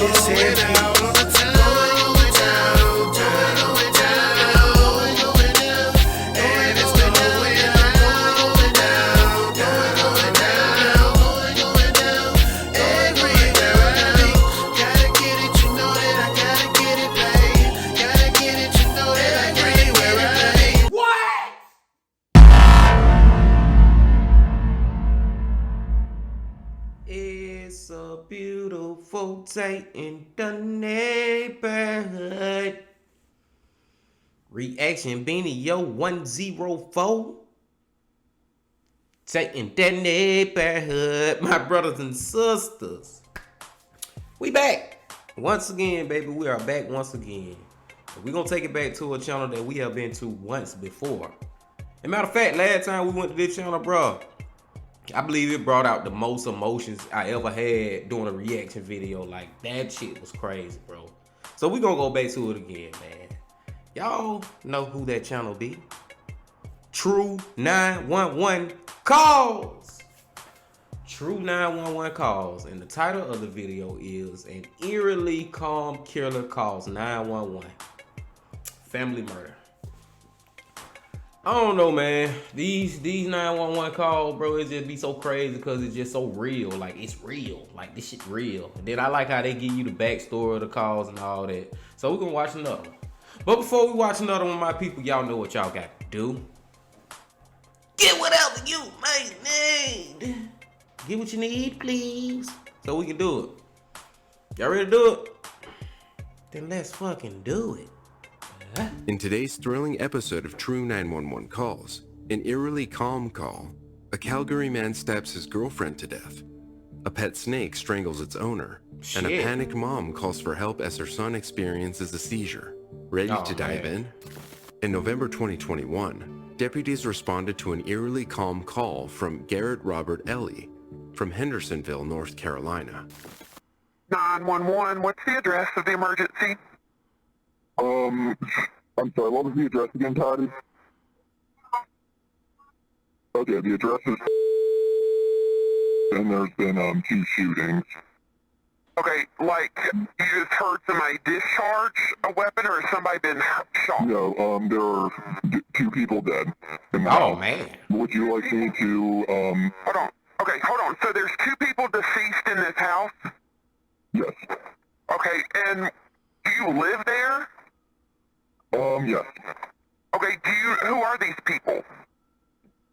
It's a beautiful day in the neighborhood. Reaction Beanie Yo 104. Day in the neighborhood. My brothers and sisters. We back. Once again, baby. We are back once again. We're going to take it back to a channel that we have been to once before. As a matter of fact, last time we went to this channel, bro, I believe it brought out the most emotions I ever had doing a reaction video. Like, that shit was crazy, bro. So we gonna go back to it again, man. Y'all know who that channel be. True 911 Calls. True 911 Calls. And the title of the video is An Eerily Calm Killer Calls 911. Family murder. I don't know, man. These 911 calls, bro, it just be so crazy because it's just so real. Like, it's real. Like, this shit real. And then I like how they give you the backstory of the calls and all that. So we're gonna watch another one. But before we watch another one, my people, y'all know what y'all got to do. Get whatever you may need. Get what you need, please. So we can do it. Y'all ready to do it? Then let's fucking do it. In today's thrilling episode of True 911 Calls, an eerily calm call, a Calgary man stabs his girlfriend to death, a pet snake strangles its owner, and a panicked mom calls for help as her son experiences a seizure. Ready to dive in? In November 2021, deputies responded to an eerily calm call from Garrett Robert Ellie from Hendersonville, North Carolina. 911, what's the address of the emergency? I'm sorry, what was the address again, Toddy? Okay, the address is... And there's been, 2 shootings. Okay, like, you just heard somebody discharge a weapon, or has somebody been shot? No, there are 2 people dead. Oh, man. Would you like me to, Hold on. Okay, hold on. So there's 2 people deceased in this house? Yes. Okay, and do you live there? Yes. Okay, who are these people?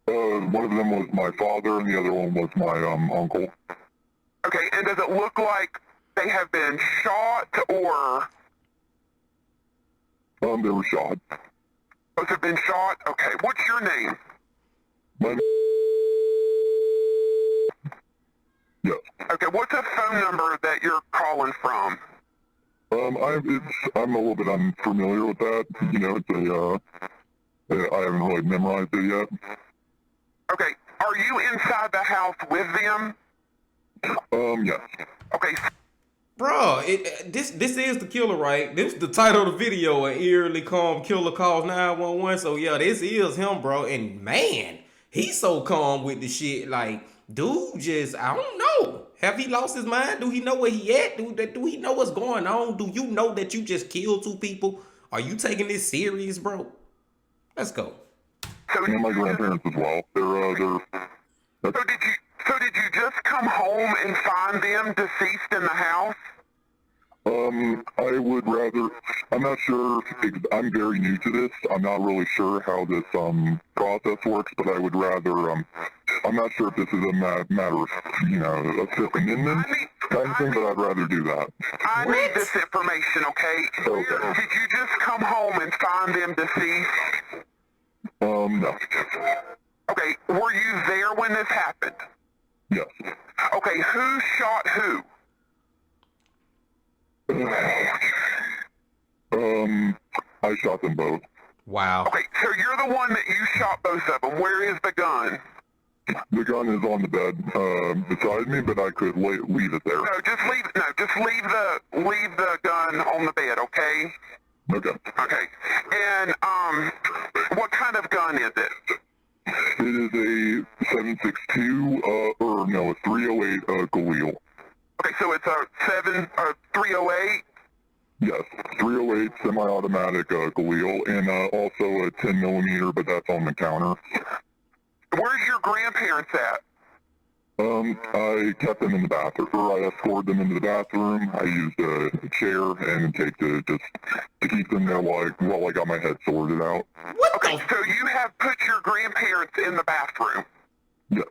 One of them was my father, and the other one was my, uncle. Okay, and does it look like they have been shot, or? They were shot. Both have been shot? Okay, what's your name? My Yes. Okay, what's a phone number that you're calling from? I'm a little bit unfamiliar with that. You know, I haven't really memorized it yet. Okay, are you inside the house with them? Yes. Okay. Bro, this is the killer, right? This is the title of the video, An Eerily Calm Killer Calls 911. So yeah, this is him, bro. And man, he's so calm with the shit. Like, dude, just, I don't know. Have he lost his mind? Do he know where he at? Do he know what's going on? Do you know that you just killed 2 people? Are you taking this serious, bro? Let's go. And my grandparents as well. So did you just come home and find them deceased in the house? I would rather, I'm not sure, I'm very new to this. I'm not really sure how this, process works, but I would rather, I'm not sure if this is a matter of, you know, a Fifth Amendment kind of thing, but I'd rather do that. I need this information, okay? Okay. Did you just come home and find them deceased? No. Okay, were you there when this happened? Yes. Okay, who shot who? I shot them both. Wow. Okay, so you're the one that you shot both of them. Where is the gun? The gun is on the bed beside me, but I could leave it there. No, just leave it. No, just leave the gun on the bed, okay? Okay. Okay. And what kind of gun is it? It is a 7.62, or no, a 308 Galil. Okay, so it's a 308? Yes, 308 semi-automatic Galil, and also a 10 millimeter, but that's on the counter. Where's your grandparents at? I kept them in the bathroom, or I escorted them into the bathroom. I used a chair and tape to keep them there while I got my head sorted out. What Okay, the? so you have put your grandparents in the bathroom? Yes.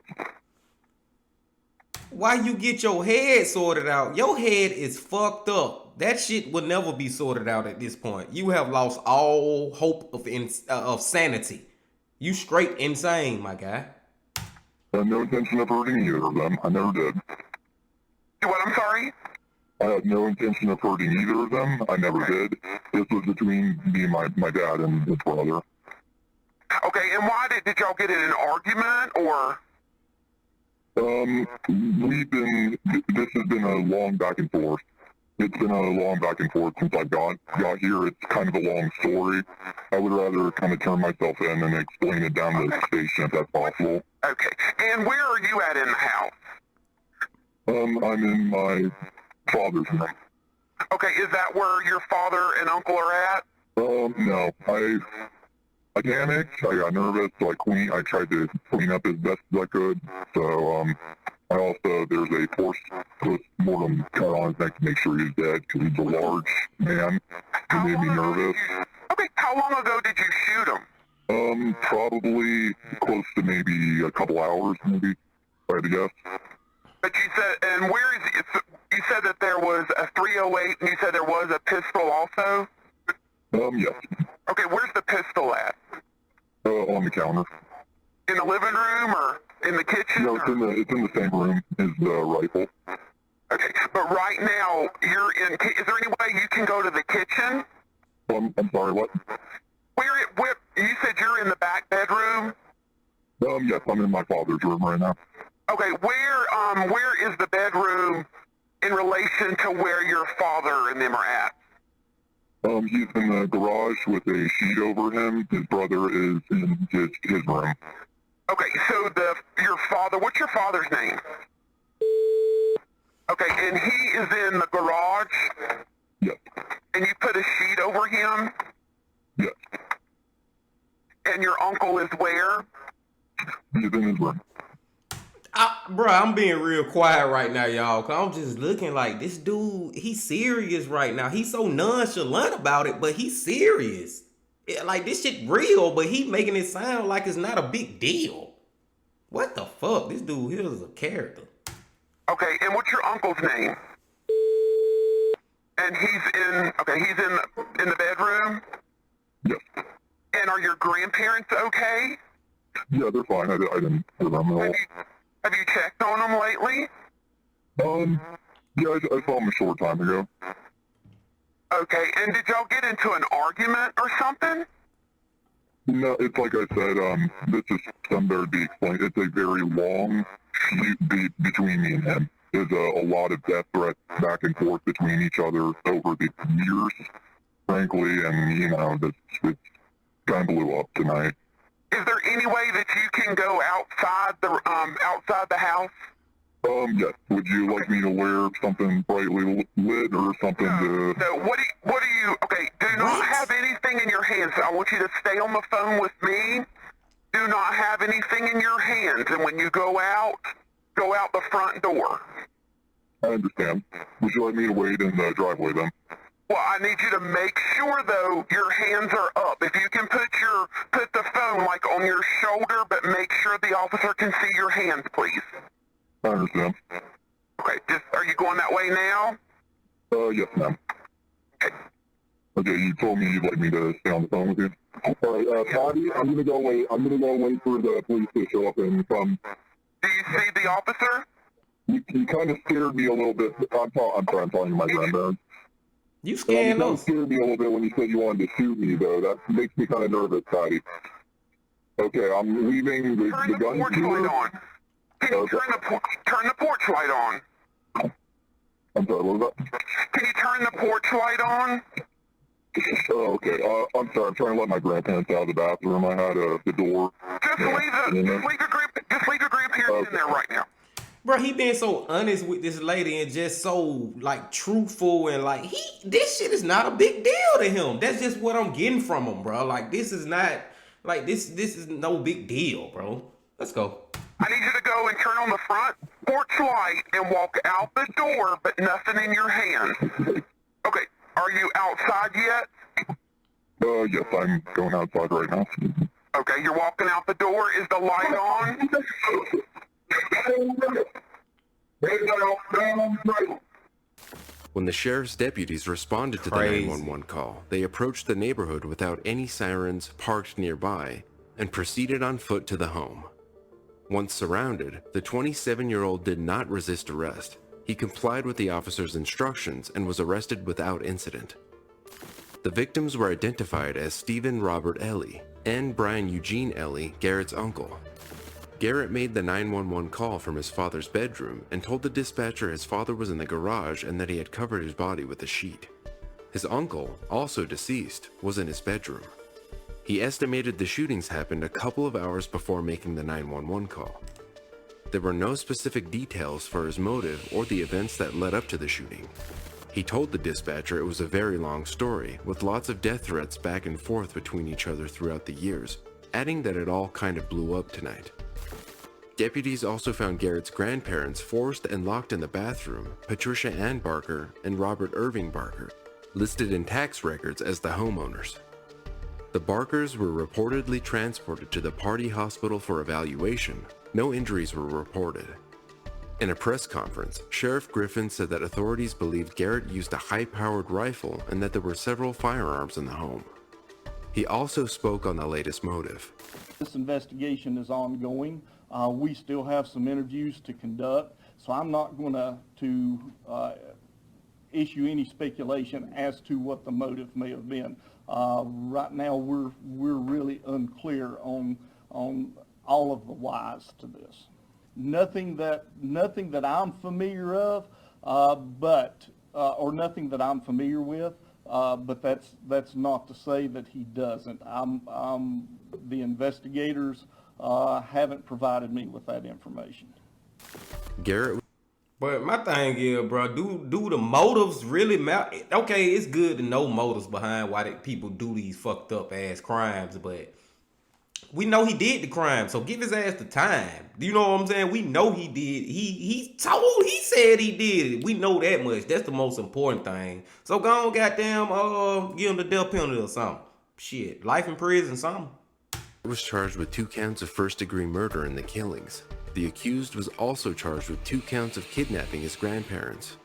Why you get your head sorted out? Your head is fucked up. That shit will never be sorted out at this point. You have lost all hope of sanity. You straight insane, my guy. I had no intention of hurting either of them. I never did. What, I'm sorry? I had no intention of hurting either of them. I never did. This was between me and my dad and his brother. Okay, and why did y'all get in an argument, or? This has been a long back and forth. It's been a long back and forth since I got here. It's kind of a long story. I would rather kind of turn myself in and explain it down the station if that's possible. Okay, and where are you at in the house? I'm in my father's room. Okay, is that where your father and uncle are at? No. I panicked. I got nervous, so I tried to clean up as best as I could. So, there's a post-mortem cut on his neck to make sure he's dead, because he's a large man. It made me nervous. Okay, how long ago did you shoot him? Probably close to maybe a couple hours, maybe, if I had to guess. But you said, and where is it? You said that there was a 308, and you said there was a pistol also? Yes. Okay, where's the pistol at? On the counter. In the living room, or in the kitchen? No, it's in the same room as the rifle. Okay, but right now, you're in, is there any way you can go to the kitchen? I'm sorry, what? Where, you said you're in the back bedroom? Yes, I'm in my father's room right now. Okay, where is the bedroom in relation to where your father and them are at? He's in the garage with a sheet over him. His brother is in his room. Okay, so your father, what's your father's name? Okay, and he is in the garage? Yes. And you put a sheet over him? Yes. And your uncle is where? He's in his room. Bro, I'm being real quiet right now, y'all, because I'm just looking like this dude, he's serious right now. He's so nonchalant about it, but he's serious. Like, this shit real, but he making it sound like it's not a big deal. What the fuck? This dude here is a character. Okay, and what's your uncle's name? And he's in the bedroom? Yes. And are your grandparents okay? Yeah, they're fine. I didn't hurt them at all. Have you checked on them lately? Yeah, I saw him a short time ago. Okay, and did y'all get into an argument or something? No, it's like I said, this is some better to be explained. It's a very long feud between me and him. There's a lot of death threats back and forth between each other over the years, frankly, and, it kind of blew up tonight. Is there any way that you can go outside the house? Yes. Would you like me to wear something brightly lit or something to... No, what do you, okay, do not have anything in your hands. I want you to stay on the phone with me. Do not have anything in your hands. And when you go out the front door. I understand. Would you like me to wait in the driveway then? Well, I need you to make sure, though, your hands are up. If you can put the phone, like, on your shoulder, but make sure the officer can see your hands, please. I understand. Okay, are you going that way now? Yes, ma'am. Okay. Okay, you told me you'd like me to stay on the phone with you? All right, Patty, I'm gonna go wait for the police to show up and come. Do you see the officer? You kind of scared me a little bit. I'm talking to my grandparents. You You scaring kind of us? scared me a little bit when you said you wanted to shoot me, though. That makes me kind of nervous, Patty. Okay, I'm leaving the Turn the gun porch here. light on. Can you Okay. turn the porch light on? I'm sorry, what was that? Can you turn the porch light on? Oh, okay. I'm sorry. I'm trying to let my grandparents out of the bathroom. I had the door. Just leave your grandparents in there right now. Bro, he been so honest with this lady and just so like truthful and like this shit is not a big deal to him. That's just what I'm getting from him, bro. Like this is not like this is no big deal, bro. Let's go. I need you to go and turn on the front porch light and walk out the door, but nothing in your hand. Okay, are you outside yet? Yes, I'm going outside right now. Okay, you're walking out the door. Is the light on? When the sheriff's deputies responded to the 911 call, they approached the neighborhood without any sirens, parked nearby, and proceeded on foot to the home. Once surrounded, the 27-year-old did not resist arrest. He complied with the officer's instructions and was arrested without incident. The victims were identified as Stephen Robert Ellie and Brian Eugene Ellie, Garrett's uncle. Garrett made the 911 call from his father's bedroom and told the dispatcher his father was in the garage and that he had covered his body with a sheet. His uncle, also deceased, was in his bedroom. He estimated the shootings happened a couple of hours before making the 911 call. There were no specific details for his motive or the events that led up to the shooting. He told the dispatcher it was a very long story, with lots of death threats back and forth between each other throughout the years, adding that it all kind of blew up tonight. Deputies also found Garrett's grandparents forced and locked in the bathroom, Patricia Ann Barker and Robert Irving Barker, listed in tax records as the homeowners. The Barkers were reportedly transported to the Party Hospital for evaluation. No injuries were reported. In a press conference, Sheriff Griffin said that authorities believed Garrett used a high-powered rifle and that there were several firearms in the home. He also spoke on the latest motive. This investigation is ongoing. We still have some interviews to conduct, so I'm not going to issue any speculation as to what the motive may have been. Right now, we're really unclear on all of the whys to this. Nothing that I'm familiar of, or nothing that I'm familiar with. But that's not to say that he doesn't. The investigators haven't provided me with that information. Garrett. But my thing is, bro, do the motives really matter? Okay, it's good to know motives behind why people do these fucked up ass crimes, but we know he did the crime, so give his ass the time. You know what I'm saying? We know he did. He said he did it. We know that much. That's the most important thing. So go on, goddamn, give him the death penalty or something. Shit, life in prison, something. Was charged with 2 counts of first-degree murder in the killings. The accused was also charged with 2 counts of kidnapping his grandparents.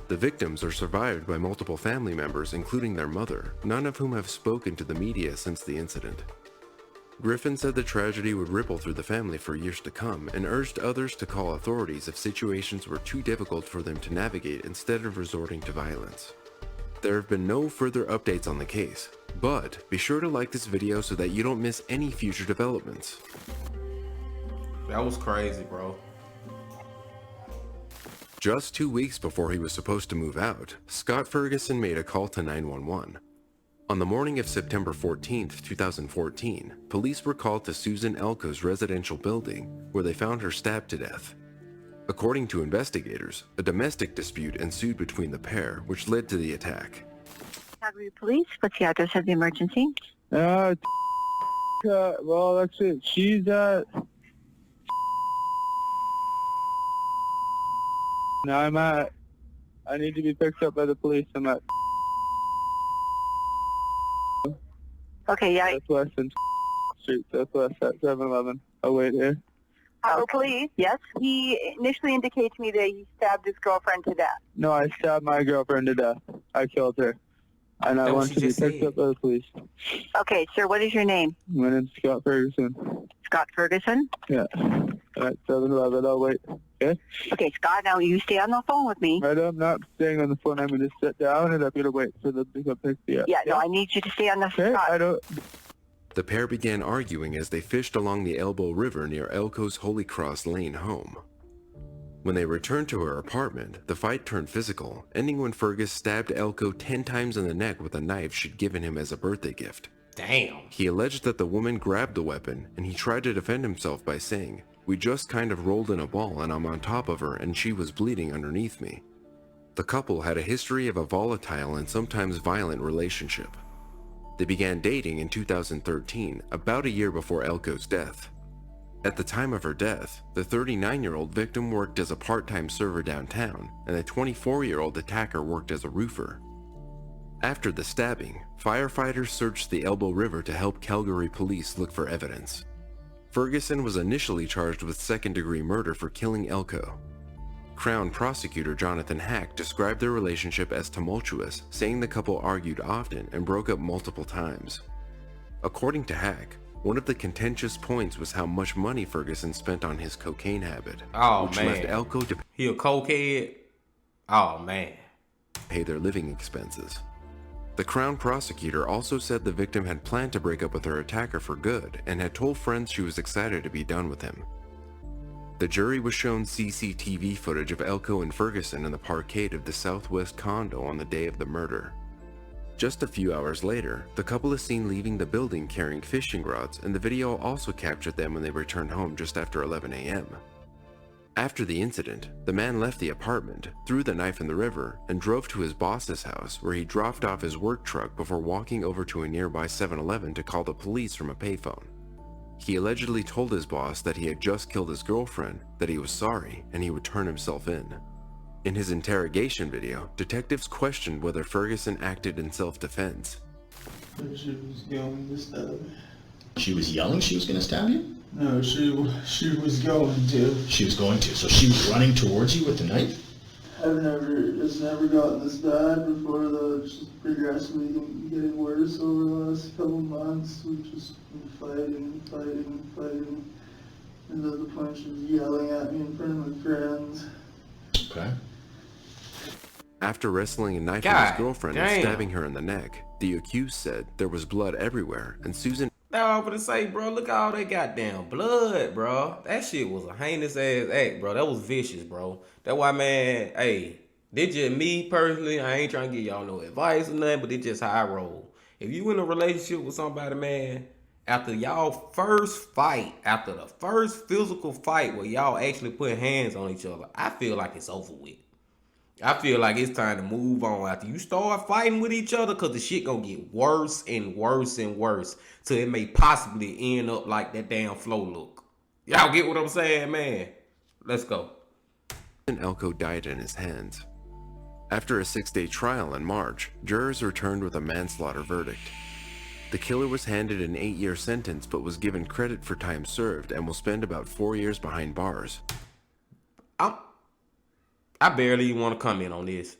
The victims are survived by multiple family members, including their mother, none of whom have spoken to the media since the incident. Griffin said the tragedy would ripple through the family for years to come and urged others to call authorities if situations were too difficult for them to navigate instead of resorting to violence. There have been no further updates on the case, but be sure to like this video so that you don't miss any future developments. That was crazy, bro. Just 2 weeks before he was supposed to move out, Scott Ferguson made a call to 911. On the morning of September 14th, 2014, police were called to Susan Elko's residential building, where they found her stabbed to death. According to investigators, a domestic dispute ensued between the pair, which led to the attack. Calgary Police, what's the address of the emergency? Well, that's it. She's at... No, I need to be picked up by the police. I'm at... Okay, yeah. That's West and Street, Southwest at 7-Eleven. I'll wait here. Police? Yes. He initially indicated to me that he stabbed his girlfriend to death. No, I stabbed my girlfriend to death. I killed her. And I want to be picked up by the police. Okay, sir, what is your name? My name's Scott Ferguson. Scott Ferguson? Yeah. At 7-Eleven, I'll wait. Okay? Okay, Scott, now you stay on the phone with me. I'm not staying on the phone. I'm going to sit down and I'm going to wait for them to come pick me up. Yeah, no, I need you to stay on the phone. Okay, I don't... The pair began arguing as they fished along the Elbow River near Elko's Holy Cross Lane home. When they returned to her apartment, the fight turned physical, ending when Fergus stabbed Elko 10 times in the neck with a knife she'd given him as a birthday gift. Damn. He alleged that the woman grabbed the weapon, and he tried to defend himself by saying, We just kind of rolled in a ball and I'm on top of her and she was bleeding underneath me. The couple had a history of a volatile and sometimes violent relationship. They began dating in 2013, about a year before Elko's death. At the time of her death, the 39-year-old victim worked as a part-time server downtown, and the 24-year-old attacker worked as a roofer. After the stabbing, firefighters searched the Elbow River to help Calgary police look for evidence. Ferguson was initially charged with second-degree murder for killing Elko. Crown prosecutor Jonathan Hack described their relationship as tumultuous, saying the couple argued often and broke up multiple times. According to Hack, one of the contentious points was how much money Ferguson spent on his cocaine habit, which left Elko to he a cokehead? Oh man. Pay their living expenses. The Crown prosecutor also said the victim had planned to break up with her attacker for good and had told friends she was excited to be done with him. The jury was shown CCTV footage of Elko and Ferguson in the parkade of the Southwest condo on the day of the murder. Just a few hours later, the couple is seen leaving the building carrying fishing rods, and the video also captured them when they returned home just after 11 a.m. After the incident, the man left the apartment, threw the knife in the river, and drove to his boss's house where he dropped off his work truck before walking over to a nearby 7-Eleven to call the police from a payphone. He allegedly told his boss that he had just killed his girlfriend, that he was sorry, and he would turn himself in. In his interrogation video, detectives questioned whether Ferguson acted in self-defense. She was going to stab me. She was yelling she was going to stab you? No, she was going to. She was going to. So she was running towards you with the knife? It's never gotten this bad before, though. It's just progressively getting worse over the last couple months. We've just been fighting. And at the point she was yelling at me in front of my friends. Okay. After wrestling a knife with his girlfriend and stabbing her in the neck, the accused said there was blood everywhere, and Susan... Now I'm gonna say, bro, look at all that goddamn blood, bro. That shit was a heinous ass act, bro. That was vicious, bro. That's why, man, hey, this just me personally. I ain't trying to give y'all no advice or nothing, but it's just how I roll. If you in a relationship with somebody, man, after y'all first fight, after the first physical fight where y'all actually put hands on each other, I feel like it's over with. I feel like it's time to move on after you start fighting with each other, because the shit gonna get worse and worse and worse till it may possibly end up like that damn Flow look. Y'all get what I'm saying, man? Let's go. Elko died in his hands. After a 6-day trial in March, jurors returned with a manslaughter verdict. The killer was handed an 8-year sentence but was given credit for time served and will spend about 4 years behind bars. I barely even want to comment on this.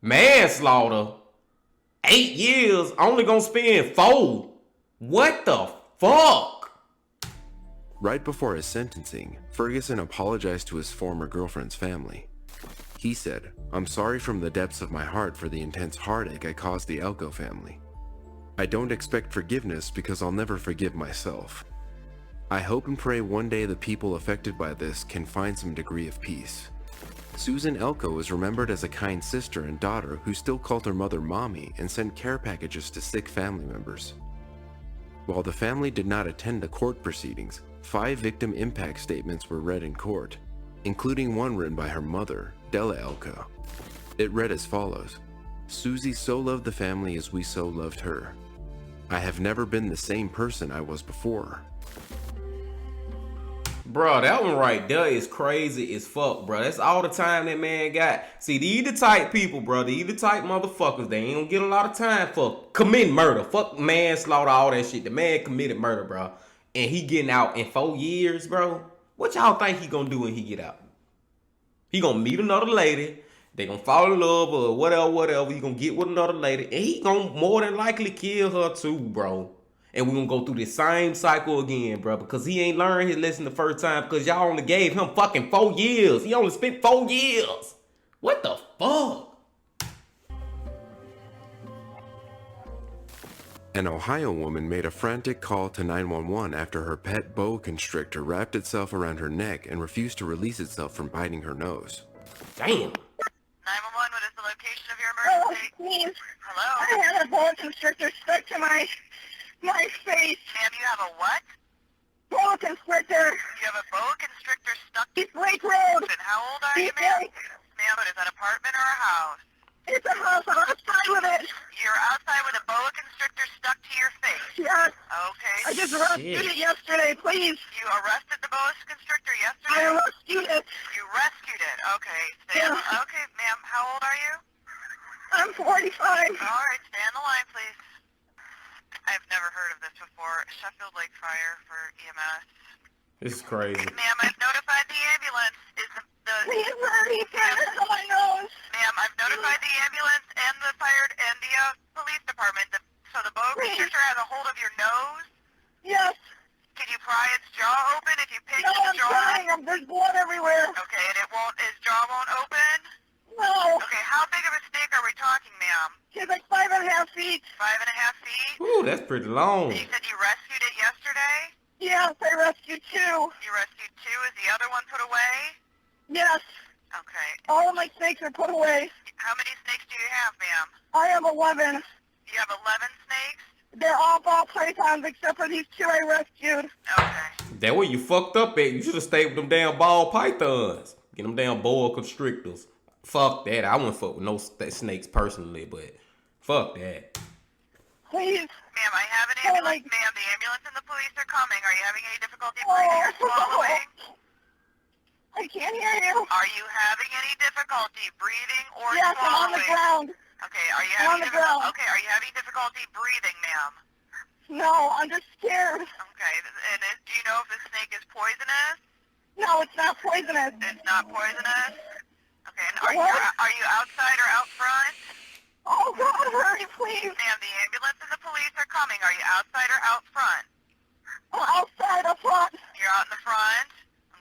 Manslaughter? 8 years, only gonna spend 4? What the fuck? Right before his sentencing, Ferguson apologized to his former girlfriend's family. He said, "I'm sorry from the depths of my heart for the intense heartache I caused the Elko family. I don't expect forgiveness because I'll never forgive myself. I hope and pray one day the people affected by this can find some degree of peace." Susan Elko is remembered as a kind sister and daughter who still called her mother mommy and sent care packages to sick family members. While the family did not attend the court proceedings, 5 victim impact statements were read in court, including one written by her mother, Della Elko. It read as follows: "Susie so loved the family as we so loved her. I have never been the same person I was before." Bro, that one right there is crazy as fuck, bro. That's all the time that man got. See, these the type people, bro. These the type motherfuckers. They ain't gonna get a lot of time for committing murder. Fuck manslaughter, all that shit. The man committed murder, bro. And he getting out in 4 years, bro. What y'all think he gonna do when he get out? He gonna meet another lady. They gonna fall in love or whatever. He gonna get with another lady. And he gonna more than likely kill her too, bro. And we're gonna go through the same cycle again, bro, because he ain't learned his lesson the first time, because y'all only gave him fucking 4 years. He only spent 4 years. What the fuck? An Ohio woman made a frantic call to 911 after her pet boa constrictor wrapped itself around her neck and refused to release itself from biting her nose. Damn. 911, what is the location of your emergency? Please. Hello? I have a boa constrictor stuck to my face. Ma'am, you have a what? Boa constrictor. You have a boa constrictor stuck to East Lake Road. And how old are you, East ma'am? Lake. Ma'am, is that an apartment or a house? It's a house. I'm outside with it. You're outside with a boa constrictor stuck to your face. Yes. Okay. I just rescued it yesterday, please. You arrested the boa constrictor yesterday? I rescued it. You rescued it. Okay. Stand. Yeah. Okay, ma'am. How old are you? I'm 45. All right. Stay on the line, please. I've never heard of this before. Sheffield Lake Fire for EMS. This is crazy. Ma'am, I've notified the ambulance. Is the Please hurry, it's on my nose. Ma'am, I've notified the ambulance and the fire and the police department. So the boa constrictor has a hold of your nose? Yes. Can you pry its jaw open if you pinch No, its I'm jaw? trying. There's blood everywhere. Okay, and its jaw won't open? No. Okay, how big of a snake are we talking, ma'am? She's like 5.5 feet. 5.5 feet? Ooh, that's pretty long. You said you rescued it yesterday? Yes, I rescued 2. You rescued 2. Is the other one put away? Yes. Okay. All of my snakes are put away. How many snakes do you have, ma'am? I have 11. You have 11 snakes? They're all ball pythons except for these 2 I rescued. Okay. That way you fucked up at. You should have stayed with them damn ball pythons. Get them damn boa constrictors. Fuck that. I wouldn't fuck with no snakes personally, but fuck that. Please. Ma'am, I have an ambulance. Ma'am, the ambulance and the police are coming. Are you having any difficulty breathing or swallowing? I can't hear you. Are you having any difficulty breathing or yes, swallowing? I'm on the ground. Okay, are you I'm having on the ground. Okay, are you having difficulty breathing, ma'am? No, I'm just scared. Okay, and do you know if the snake is poisonous? No, it's not poisonous. It's not poisonous? Okay, and are you outside or out front? Oh, God, hurry, please. Ma'am, the ambulance and the police are coming. Are you outside or out front? Outside, up front. You're out in the front?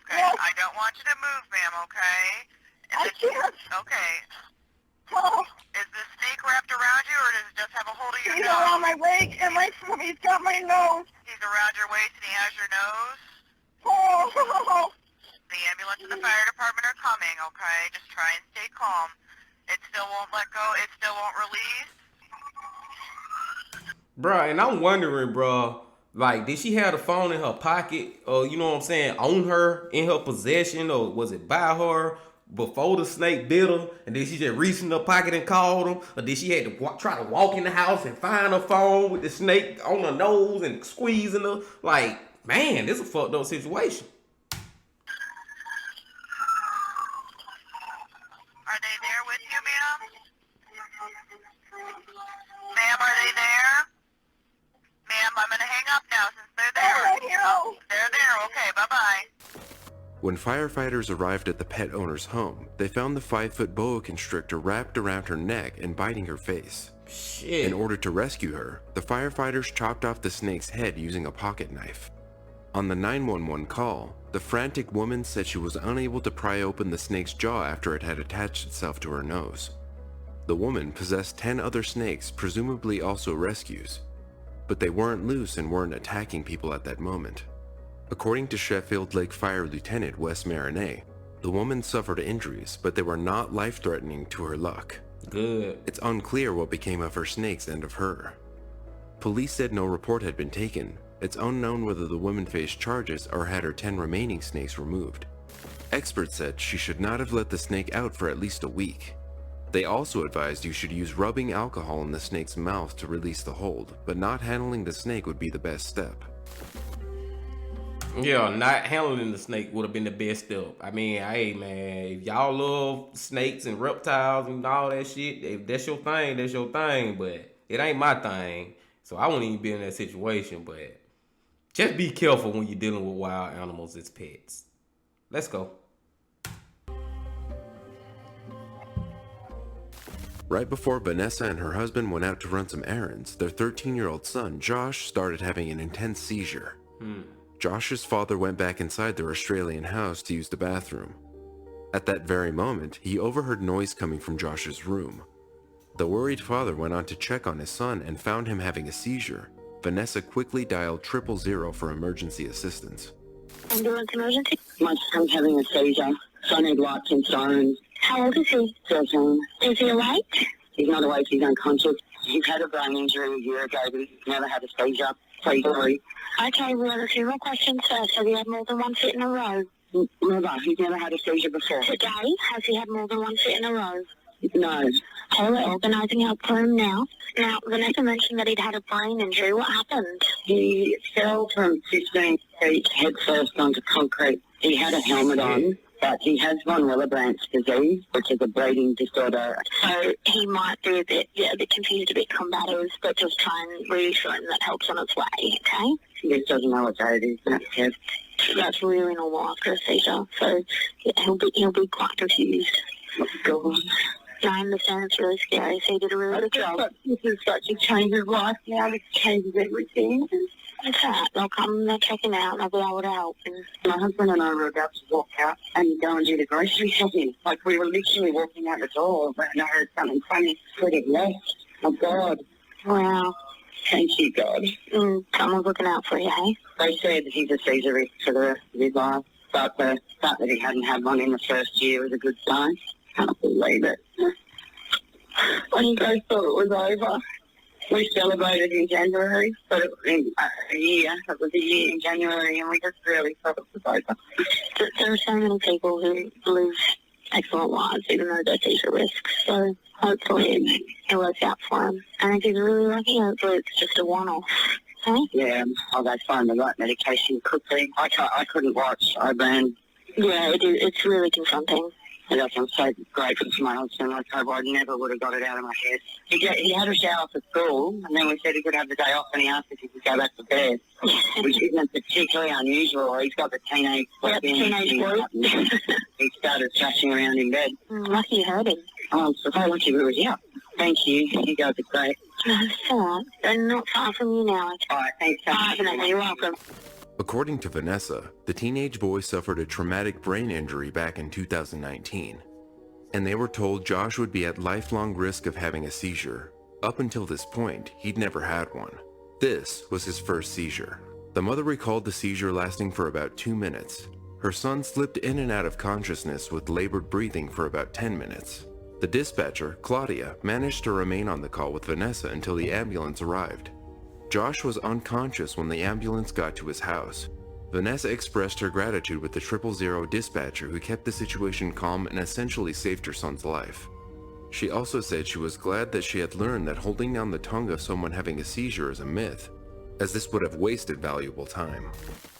Okay, yes. I don't want you to move, ma'am, okay? I can't. Okay. Oh. Is the snake wrapped around you, or does it just have a hold of your He's nose? around my waist and he's got my nose. He's around your waist and he has your nose? Oh. The ambulance and the fire department are coming, okay? Just try and stay calm. It still won't let go. It still won't release. Bruh, and I'm wondering, bruh, like, did she have the phone in her pocket, or, you know what I'm saying, on her, in her possession, or was it by her before the snake bit her, and then she just reached in her pocket and called him, or did she had to try to walk in the house and find her phone with the snake on her nose and squeezing her? Like, man, this is a fucked up situation. Are they there with you, ma'am? Ma'am, are they there? Ma'am, I'm going to hang up now since they're there. Oh, they're there. Okay, bye-bye. When firefighters arrived at the pet owner's home, they found the 5-foot boa constrictor wrapped around her neck and biting her face. Shit. In order to rescue her, the firefighters chopped off the snake's head using a pocket knife. On the 911 call, the frantic woman said she was unable to pry open the snake's jaw after it had attached itself to her nose. The woman possessed 10 other snakes, presumably also rescues, but they weren't loose and weren't attacking people at that moment. According to Sheffield Lake Fire Lieutenant Wes Marinay, the woman suffered injuries, but they were not life-threatening to her luck. Good. It's unclear what became of her snakes and of her. Police said no report had been taken. It's unknown whether the woman faced charges or had her 10 remaining snakes removed. Experts said she should not have let the snake out for at least a week. They also advised you should use rubbing alcohol in the snake's mouth to release the hold, but not handling the snake would be the best step. Yeah, not handling the snake would have been the best step. I mean, hey man, if y'all love snakes and reptiles and all that shit, if that's your thing, that's your thing, but it ain't my thing. So I wouldn't even be in that situation, but just be careful when you're dealing with wild animals as pets. Let's go. Right before Vanessa and her husband went out to run some errands, their 13-year-old son, Josh, started having an intense seizure. Josh's father went back inside their Australian house to use the bathroom. At that very moment, he overheard noise coming from Josh's room. The worried father went on to check on his son and found him having a seizure. Vanessa quickly dialed 000 for emergency assistance. Ambulance emergency? My son's having a seizure, so I need lights and sirens. How old is he? 13. Is he awake? He's not awake, he's unconscious. He's had a brain injury a year ago, but he's never had a seizure. So he's worried. Okay, we have a few more questions first. Have you had more than one fit in a row? Never. He's never had a seizure before. Today, has he had more than one fit in a row? No. Okay, we're organising help for him now. Now, Vanessa mentioned that he'd had a brain injury. What happened? He fell from 15 feet head first onto concrete. He had a helmet on, but he has von Willebrand's disease, which is a bleeding disorder. So he might be a bit confused, a bit combative, but just try and reassure him that help's on its way, okay? He just doesn't know what day it is. That's really normal after a seizure, so yeah, he'll be quite confused. God. I understand it's really scary, so you did a really good job. This is such a change of life now. This changes everything. Okay, they'll come, they'll check him out, and I'll be able to help him. My husband and I were about to walk out and go and do the grocery shopping. Like, we were literally walking out the door when I heard something funny. Could have left. Oh, God. Wow. Thank you, God. Someone's looking out for you, hey? They said he's a seizure risk for the rest of his life, but the fact that he hadn't had one in the first year was a good sign. Can't believe it. When you guys thought it was over, we celebrated in January, but it was a year. It was a year in January, and we just really thought it was over. There are so many people who live excellent lives, even though they're seizure risks. So hopefully it works out for him. And if he's really lucky, hopefully it's just a one-off. Hey? Yeah, I'll go find the right medication quickly. I couldn't watch. I ran. Yeah, it's really confronting. And I'm so grateful to my husband. I never would have got it out of my head. He had a shower for school, and then we said he could have the day off, and he asked if he could go back to bed, which isn't particularly unusual. He's got the teenage boy. He started thrashing around in bed. Lucky you heard him. Oh, I'm so lucky we were here. Thank you. You guys are great. That's all right. They're not far from you now. All right, thanks. You're welcome. According to Vanessa, the teenage boy suffered a traumatic brain injury back in 2019, and they were told Josh would be at lifelong risk of having a seizure. Up until this point, he'd never had one. This was his first seizure. The mother recalled the seizure lasting for about 2 minutes. Her son slipped in and out of consciousness with labored breathing for about 10 minutes. The dispatcher, Claudia, managed to remain on the call with Vanessa until the ambulance arrived. Josh was unconscious when the ambulance got to his house. Vanessa expressed her gratitude with the 000 dispatcher who kept the situation calm and essentially saved her son's life. She also said she was glad that she had learned that holding down the tongue of someone having a seizure is a myth, as this would have wasted valuable time.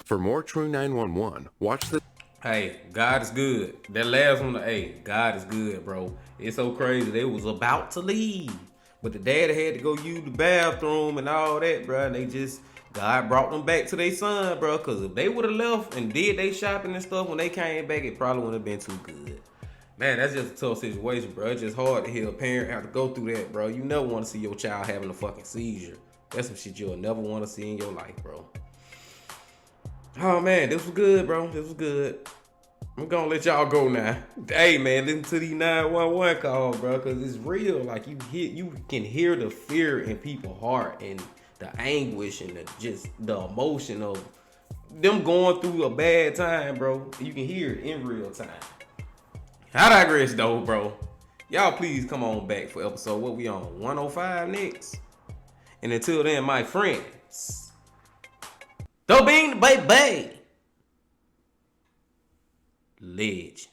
For more True 911, watch the... Hey, God is good. That last one, hey, God is good, bro. It's so crazy. They was about to leave, but the daddy had to go use the bathroom and all that, bro. And God brought them back to their son, bro. Because if they would have left and did their shopping and stuff when they came back, it probably wouldn't have been too good. Man, that's just a tough situation, bro. It's just hard to hear a parent have to go through that, bro. You never want to see your child having a fucking seizure. That's some shit you'll never want to see in your life, bro. Oh, man, this was good, bro. This was good. I'm gonna let y'all go now. Hey, man, listen to these 911 calls, bro, because it's real. Like, you can hear the fear in people's heart and the anguish and the emotion of them going through a bad time, bro. You can hear it in real time. I digress, though, bro. Y'all please come on back for episode, what we on, 105 next? And until then, my friends, don't be the baby. Legend.